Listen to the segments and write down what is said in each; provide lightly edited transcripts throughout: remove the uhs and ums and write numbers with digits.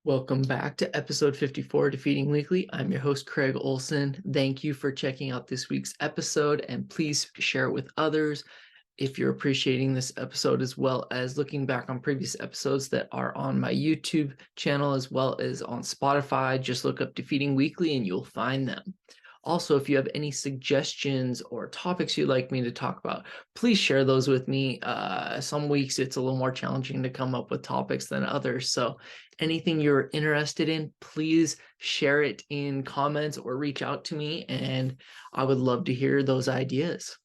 Welcome back to episode 54 Defeating Weekly. I'm your host, Craig Olson. Thank you for checking out this week's episode, and please share it with others if you're appreciating this episode, as well as looking back on previous episodes that are on my YouTube channel as well as on Spotify. Just look up Defeating Weekly and you'll find them. Also, if you have any suggestions or topics you'd like me to talk about, please share those with me. Some weeks it's a little more challenging to come up with topics than others. So anything you're interested in, please share it in comments or reach out to me, and I would love to hear those ideas.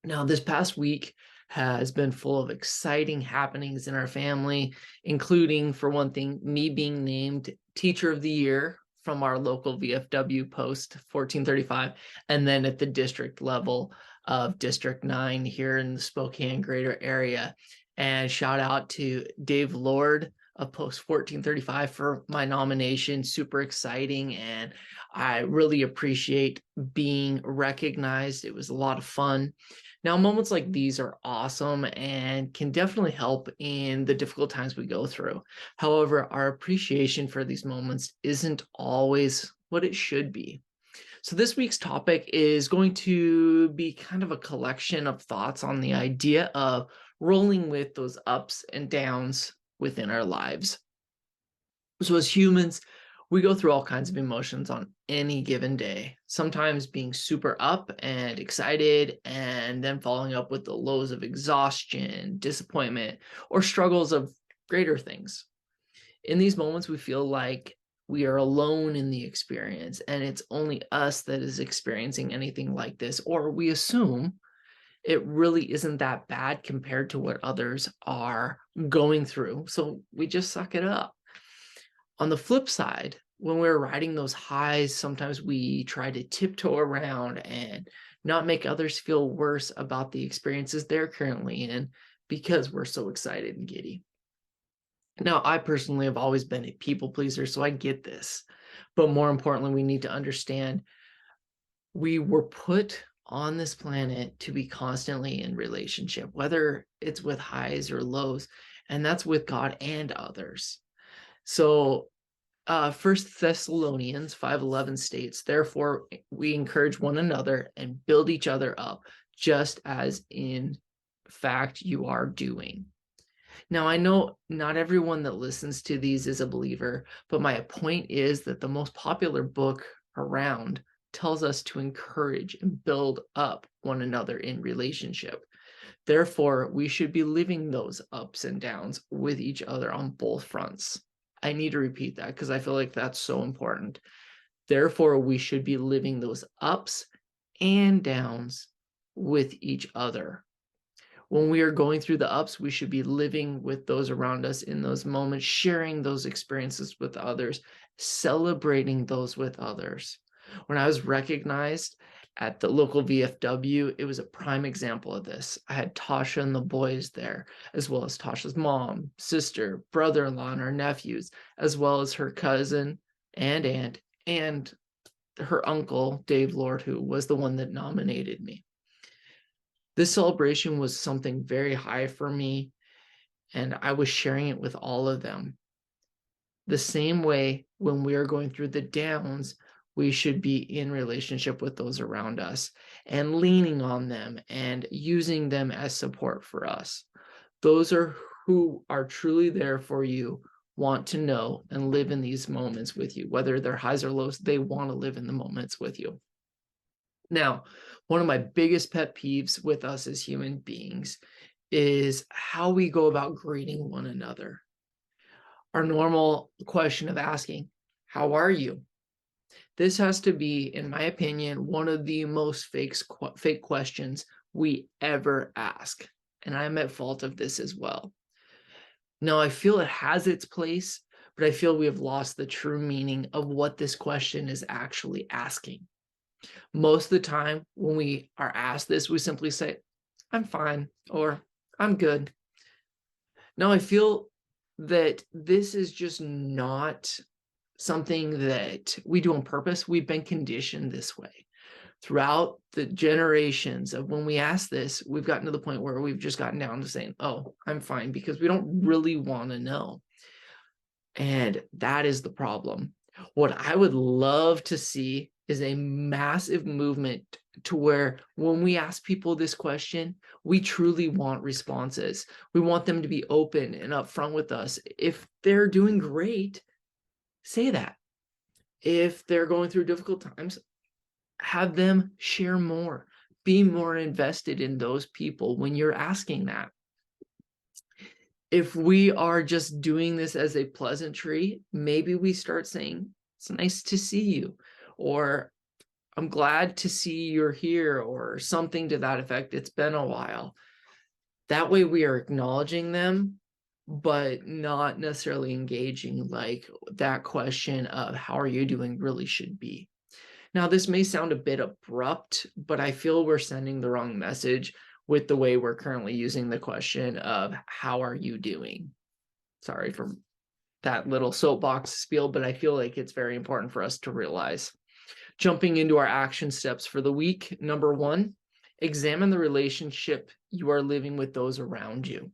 Now, this past week has been full of exciting happenings in our family, including, for one thing, me being named Teacher of the Year from our local VFW post 1435, and then at the district level of District 9 here in the Spokane greater area. And shout out to Dave Lord of post 1435 for my nomination. Super exciting, and I really appreciate being recognized. It was a lot of fun. Now, moments like these are awesome and can definitely help in the difficult times we go through. However, our appreciation for these moments isn't always what it should be. So this week's topic is going to be kind of a collection of thoughts on the idea of rolling with those ups and downs within our lives. So as humans, we go through all kinds of emotions on any given day, sometimes being super up and excited, and then following up with the lows of exhaustion, disappointment, or struggles of greater things. In these moments, we feel like we are alone in the experience, and it's only us that is experiencing anything like this, or we assume it really isn't that bad compared to what others are going through. So we just suck it up. On the flip side, when we're riding those highs, sometimes we try to tiptoe around and not make others feel worse about the experiences they're currently in because we're so excited and giddy. Now, I personally have always been a people pleaser, so I get this. But more importantly, we need to understand we were put on this planet to be constantly in relationship, whether it's with highs or lows, and that's with God and others. So First Thessalonians 5:11 states, "Therefore we encourage one another and build each other up, just as in fact you are doing." Now, I know not everyone that listens to these is a believer, but my point is that the most popular book around tells us to encourage and build up one another in relationship. Therefore, we should be living those ups and downs with each other on both fronts. I need to repeat that because I feel like that's so important. Therefore, we should be living those ups and downs with each other. When we are going through the ups, we should be living with those around us in those moments, sharing those experiences with others, celebrating those with others. When I was recognized at the local VFW, it was a prime example of this. I had Tasha and the boys there, as well as Tasha's mom, sister, brother-in-law, and her nephews, as well as her cousin and aunt, and her uncle, Dave Lord, who was the one that nominated me. This celebration was something very high for me, and I was sharing it with all of them. The same way, when we are going through the downs, we should be in relationship with those around us and leaning on them and using them as support for us. Those are who are truly there for you, want to know and live in these moments with you. Whether they're highs or lows, they want to live in the moments with you. Now, one of my biggest pet peeves with us as human beings is how we go about greeting one another. Our normal question of asking, "How are you?" This has to be, in my opinion, one of the most fake questions we ever ask. And I'm at fault of this as well. Now, I feel it has its place, but I feel we have lost the true meaning of what this question is actually asking. Most of the time, when we are asked this, we simply say, "I'm fine," or "I'm good." Now, I feel that this is just not something that we do on purpose. We've been conditioned this way. Throughout the generations of when we ask this, we've gotten to the point where we've just gotten down to saying, "Oh, I'm fine," because we don't really want to know. And that is the problem. What I would love to see is a massive movement to where when we ask people this question, we truly want responses. We want them to be open and upfront with us. If they're doing great, say that. If they're going through difficult times, have them share more. Be more invested in those people when you're asking that. If we are just doing this as a pleasantry, maybe we start saying, it's nice to see you, or I'm glad to see you're here, or something to that effect. It's been a while. That way we are acknowledging them, but not necessarily engaging like that question of how are you doing really should be. Now, this may sound a bit abrupt, but I feel we're sending the wrong message with the way we're currently using the question of how are you doing? Sorry for that little soapbox spiel, but I feel like it's very important for us to realize. Jumping into our action steps for the week. Number 1, examine the relationship you are living with those around you.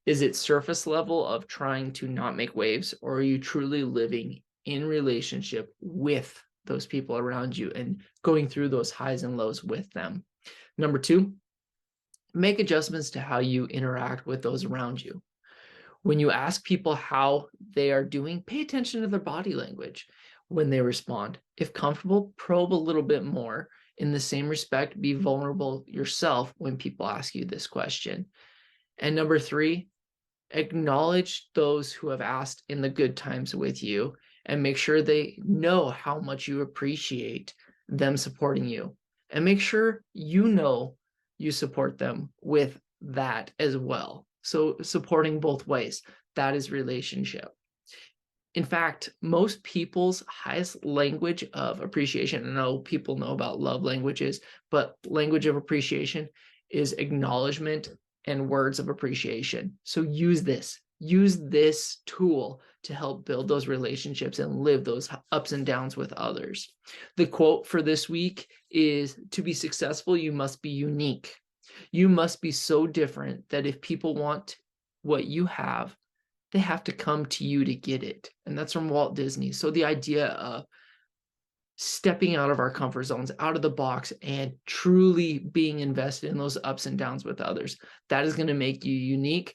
Is it surface level of trying to not make waves, or are you truly living in relationship with those people around you and going through those highs and lows with them? Number 2, make adjustments to how you interact with those around you. When you ask people how they are doing, pay attention to their body language when they respond. If comfortable, probe a little bit more. In the same respect, be vulnerable yourself when people ask you this question. And number 3, acknowledge those who have asked in the good times with you and make sure they know how much you appreciate them supporting you. And make sure you know you support them with that as well. So supporting both ways, that is relationship. In fact, most people's highest language of appreciation, I know people know about love languages, but language of appreciation is acknowledgement and words of appreciation. So use this tool to help build those relationships and live those ups and downs with others. The quote for this week is, to be successful, you must be unique. You must be so different that if people want what you have, they have to come to you to get it. And that's from Walt Disney. So the idea of stepping out of our comfort zones, out of the box, and truly being invested in those ups and downs with others, that is going to make you unique.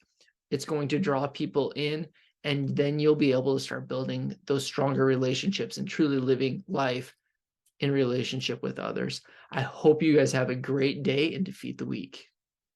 It's going to draw people in, and then you'll be able to start building those stronger relationships and truly living life in relationship with others. I hope you guys have a great day and defeat the week.